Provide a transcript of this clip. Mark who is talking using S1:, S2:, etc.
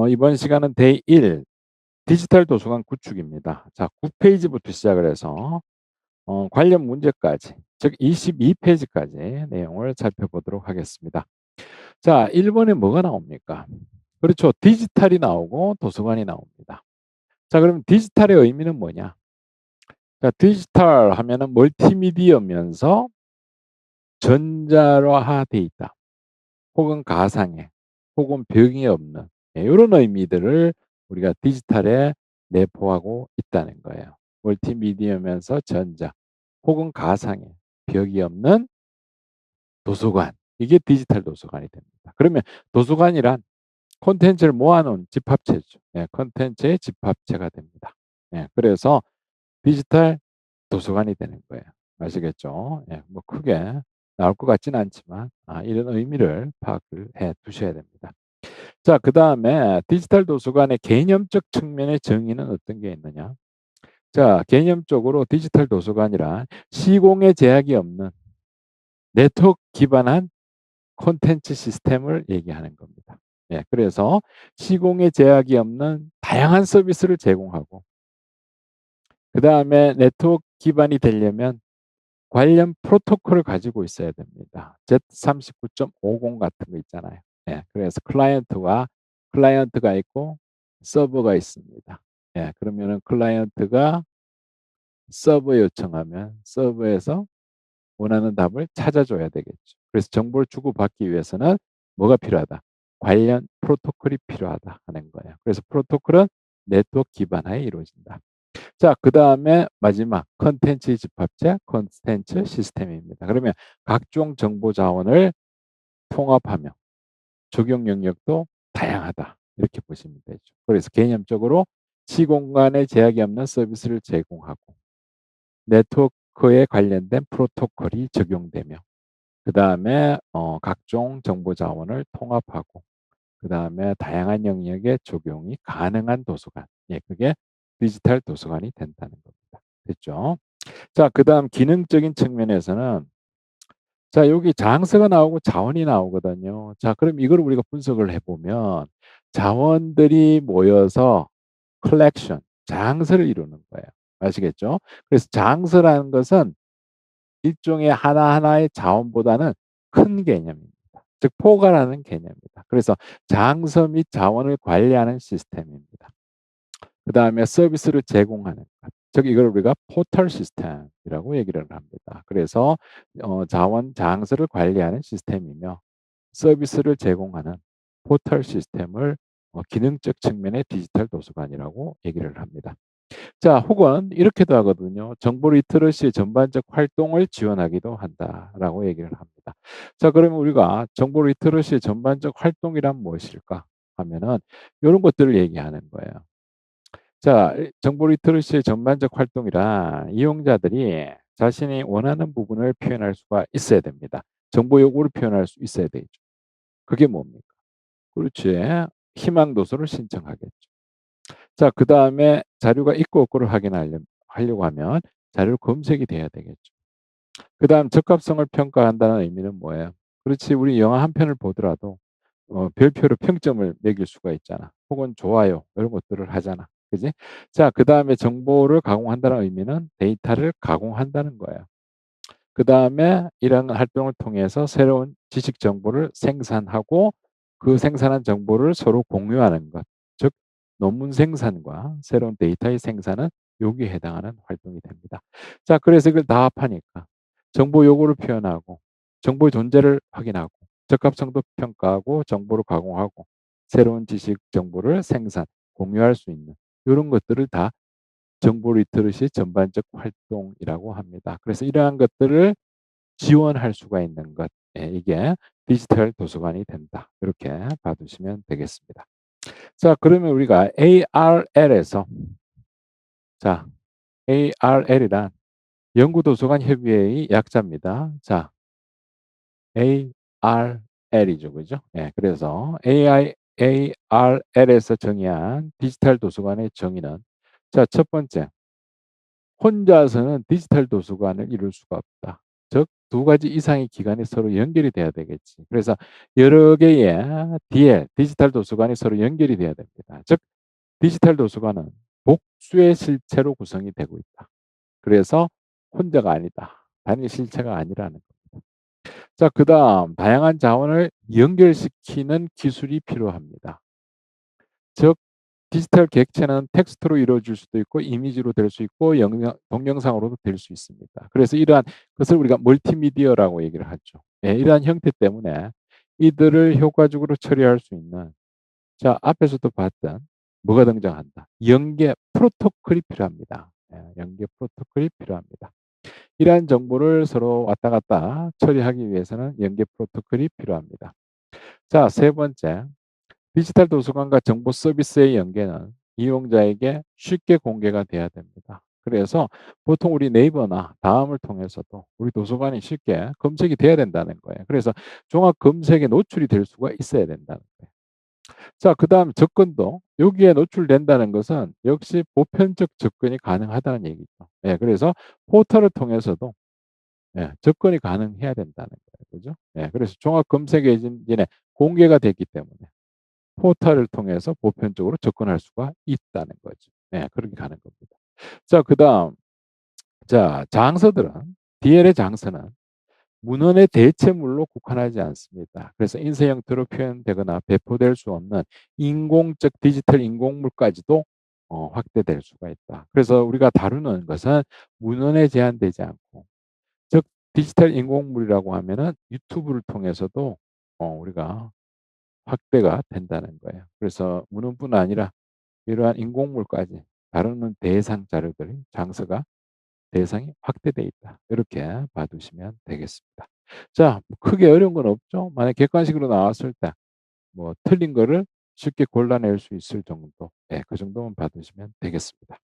S1: 이번 시간은 데이 1 디지털 도서관 구축입니다. 자, 9페이지부터 시작을 해서 관련 문제까지 즉 22페이지까지 내용을 살펴보도록 하겠습니다. 자, 1 번에 뭐가 나옵니까? 그렇죠. 디지털이 나오고 도서관이 나옵니다. 자, 그럼 디지털의 의미는 뭐냐? 자, 디지털 하면은 멀티미디어면서 전자화돼 있다. 혹은 가상의 혹은 병이 없는 요런 의미들을 우리가 디지털에 내포하고 있다는 거예요. 멀티미디어면서 전자 혹은 가상의 벽이 없는 도서관. 이게 디지털 도서관이 됩니다. 그러면 도서관이란 콘텐츠를 모아 놓은 집합체죠. 콘텐츠의 집합체가 됩니다. 그래서 디지털 도서관이 되는 거예요. 아시겠죠? 뭐 크게 나올 것 같지는 않지만 이런 의미를 파악을 해 두셔야 됩니다. 자, 그다음에 디지털 도서관의 개념적 측면의 정의는 어떤 게 있느냐? 자, 개념적으로 디지털 도서관이란 시공의 제약이 없는 네트워크 기반한 콘텐츠 시스템을 얘기하는 겁니다. 그래서 시공의 제약이 없는 다양한 서비스를 제공하고 그다음에 네트워크 기반이 되려면 관련 프로토콜을 가지고 있어야 됩니다. Z39.50 같은 거 있잖아요. 그래서 클라이언트가 있고 서버가 있습니다. 그러면은 클라이언트가 서버에 요청하면 서버에서 원하는 답을 찾아줘야 되겠죠. 그래서 정보를 주고받기 위해서는 뭐가 필요하다? 관련 프로토콜이 필요하다 하는 거예요. 그래서 프로토콜은 네트워크 기반하에 이루어진다. 자, 그다음에 마지막 컨텐츠 집합체, 컨텐츠 시스템입니다. 그러면 각종 정보 자원을 통합하며 적용 영역도 다양하다. 이렇게 보시면 되죠. 그래서 개념적으로 시공간에 제약이 없는 서비스를 제공하고 네트워크에 관련된 프로토콜이 적용되며 그다음에 각종 정보 자원을 통합하고 그다음에 다양한 영역에 적용이 가능한 도서관. 그게 디지털 도서관이 된다는 겁니다. 됐죠? 자, 그다음 기능적인 측면에서는 자, 여기 장서가 나오고 자원이 나오거든요. 자, 그럼 이걸 우리가 분석을 해 보면 자원들이 모여서 컬렉션, 장서를 이루는 거예요. 아시겠죠? 그래서 장서라는 것은 일종의 하나하나의 자원보다는 큰 개념입니다. 즉 포괄하는 개념입니다. 그래서 장서 및 자원을 관리하는 시스템입니다. 그다음에 서비스를 제공하는 것. 즉 이걸 우리가 포털 시스템이라고 얘기를 합니다. 그래서 자원 장서를 관리하는 시스템이며 서비스를 제공하는 포털 시스템을 기능적 측면의 디지털 도서관이라고 얘기를 합니다. 자, 혹은 이렇게도 하거든요. 정보 리터러시의 전반적 활동을 지원하기도 한다라고 얘기를 합니다. 자, 그러면 우리가 정보 리터러시의 전반적 활동이란 무엇일까 하면은 요런 것들을 얘기하는 거예요. 자, 정보 리터러시의 전반적 활동이란 이용자들이 자신이 원하는 부분을 표현할 수가 있어야 됩니다. 정보 요구를 표현할 수 있어야 되죠. 그게 뭡니까? 그렇지. 희망 도서를 신청하겠죠. 자, 그다음에 자료가 있고 없고를 하려고 하면 자료 검색이 돼야 되겠죠. 그다음 적합성을 평가한다는 의미는 뭐예요? 그렇지, 우리 영화 한 편을 보더라도 별표로 평점을 매길 수가 있잖아. 혹은 좋아요 이런 것들을 하잖아. 그지? 자, 그다음에 정보를 가공한다는 의미는 데이터를 가공한다는 거예요. 그다음에 이런 활동을 통해서 새로운 지식 정보를 생산하고 그 생산한 정보를 서로 공유하는 것. 즉 논문 생산과 새로운 데이터의 생산은 여기에 해당하는 활동이 됩니다. 자, 그래서 이걸 다 합하니까 정보 요구를 표현하고 정보의 존재를 확인하고 적합성도 평가하고 정보를 가공하고 새로운 지식 정보를 생산, 공유할 수 있는 이런 것들을 다 정보 리터러시 전반적 활동이라고 합니다. 그래서 이러한 것들을 지원할 수가 있는 것. 이게 디지털 도서관이 된다. 이렇게 봐두시면 되겠습니다. 자, 그러면 우리가 ARL에서 자, ARL이란 연구도서관 협의회의 약자입니다. 자, ARL이죠. 그죠? 그래서 ARL에서 정의한 디지털 도서관의 정의는 자, 첫 번째 혼자서는 디지털 도서관을 이룰 수가 없다. 즉 두 가지 이상의 기관이 서로 연결이 돼야 되겠지. 그래서 여러 개의 디지털 도서관이 서로 연결이 돼야 됩니다. 즉 디지털 도서관은 복수의 실체로 구성이 되고 있다. 그래서 혼자가 아니다. 단일 실체가 아니라는 겁니다. 자, 그다음 다양한 자원을 연결시키는 기술이 필요합니다. 즉 디지털 객체는 텍스트로 이루어질 수도 있고 이미지로 될 수 있고 동영상으로도 될 수 있습니다. 그래서 이러한 것을 우리가 멀티미디어라고 얘기를 하죠. 예, 이러한 형태 때문에 이들을 효과적으로 처리할 수 있는, 자, 앞에서도 봤던 뭐가 등장한다. 연계 프로토콜이 필요합니다. 예, 연계 프로토콜이 필요합니다. 이러한 정보를 서로 왔다 갔다 처리하기 위해서는 연계 프로토콜이 필요합니다. 자, 세 번째. 디지털 도서관과 정보 서비스의 연계는 이용자에게 쉽게 공개가 돼야 됩니다. 그래서 보통 우리 네이버나 다음을 통해서도 우리 도서관이 쉽게 검색이 돼야 된다는 거예요. 그래서 종합 검색에 노출이 될 수가 있어야 된다는 거예요. 자, 그다음 접근도 여기에 노출된다는 것은 역시 보편적 접근이 가능하다는 얘기죠. 예, 그래서 포털을 통해서도 예, 접근이 가능해야 된다는 거예요. 그죠? 예, 그래서 종합 검색 엔진에 공개가 됐기 때문에 포털을 통해서 보편적으로 접근할 수가 있다는 거죠. 네, 그렇게 가는 겁니다. 자, 그다음, 자, 장서들은 DL의 장서는 문헌의 대체물로 국한하지 않습니다. 그래서 인쇄 형태로 표현되거나 배포될 수 없는 인공적 디지털 인공물까지도 확대될 수가 있다. 그래서 우리가 다루는 것은 문헌에 제한되지 않고, 즉 디지털 인공물이라고 하면은 유튜브를 통해서도 우리가 확대가 된다는 거예요. 그래서 문헌뿐 아니라 이러한 인공물까지 다루는 대상 자료들이 장서가 대상이 확대돼 있다. 이렇게 봐두시면 되겠습니다. 자, 뭐 크게 어려운 건 없죠. 만약 객관식으로 나왔을 때 뭐 틀린 거를 쉽게 골라낼 수 있을 정도, 예, 그 정도만 봐두시면 되겠습니다.